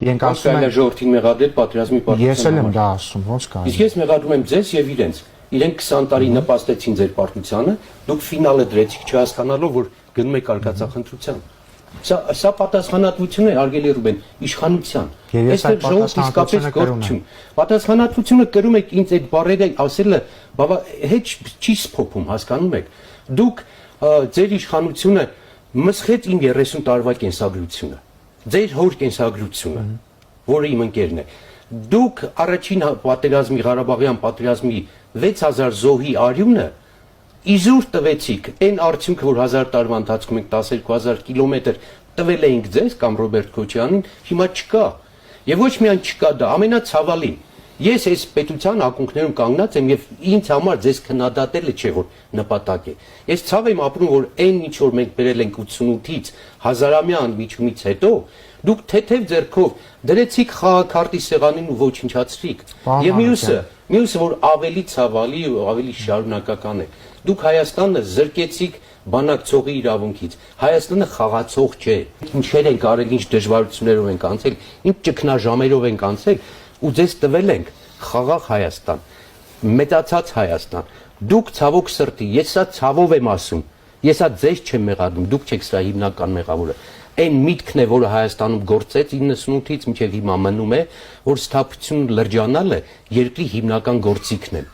Իրենք ասում են ժողովրդին մեղադրել պատերազմի Ես էլ եմ դա ասում, ոնց կա։ Իսկ ես մեղադրում եմ ձեզ եւ իրենց։ Իրենք 20 տարի նպաստեցին ձեր պարտությանը, դուք ֆինալը դրեցիք չհասկանալով, որ գնում եք արկածախնդրության։ Սա պատասխանատվություն է, Արգելի Ռուբեն, իշխանության։ Այստեղ ժողովուրդը իսկապես գործ չունի։ Պատասխանատվությունը կրում եք ինձ այդ բառերը ասելը, բավա հետ չի սփոփում, հասկանում եք։ Դուք ձեր իշխանությունը մսխեց իմ 30 տարվա կենսագրությունը, ձեր հոր կենսագրությունը, որը իմ ընկերն է։ Դուք առաջին պատերազմի, Ղարաբաղյան պատերազմի 6000 զոհի արյունը իզուր տվեցիք, այն արդյունքը, որ 1000 տարվա ընթացքում ենք 12000 կիլոմետր տվել էինք ձեզ կամ Ռոբերտ Քոչյանին, հիմա չկա։ Եվ ոչ միայն չկա դա, ամենացավալին։ Ես այս պետության ակունքներում կանգնած եմ եւ ինձ համար ձեզ քննադատելը չէ որ նպատակ է։ Ես ցավ եմ ապրում որ այն ինչ որ մենք բերել ենք 88-ից հազարամյա անմիջումից հետո դուք թեթև ձեռքով դրեցիք խաղաքարտի սեղանին ու ոչնչացրիք։ Եվ մյուսը որ ավելի ցավալի ու ավելի շարունակական է։ Դուք Հայաստանը զրկեցիք բանակցողի իրավունքից։ Հայաստանը խաղացող չէ։ Ինչեր ենք արել, ինչ դժվարություններով ենք անցել, ինչ ճգնաժամերով ենք անցել ու ձեզ տվել ենք խաղաղ Հայաստան, մեծացած Հայաստան։ Դուք ցավոք սրտի, ես սա ցավով եմ ասում, ես սա ձեզ չեմ մեղադրում, դուք չեք սա հիմնական մեղավորը։ Այն միտքն է, որը Հայաստանում գործեց 98-ից մինչև հիմա մնում է, որ սթափություն լրջանալը երկրի հիմնական գործիքն է։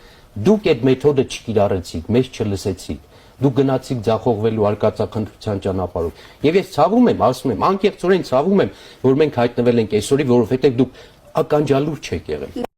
Դուք այդ մեթոդը չկիրառեցիք, մեզ չլսեցիք։ Դուք գնացիք ձախողվելու արկածախնդրության ճանապարհով։ Եվ ես ցավում եմ, ասում եմ, անկեղծորեն ցավում եմ, որ մենք հայտնվել ենք այսօրի, որովհետև դուք ականջալուր չեք եղել։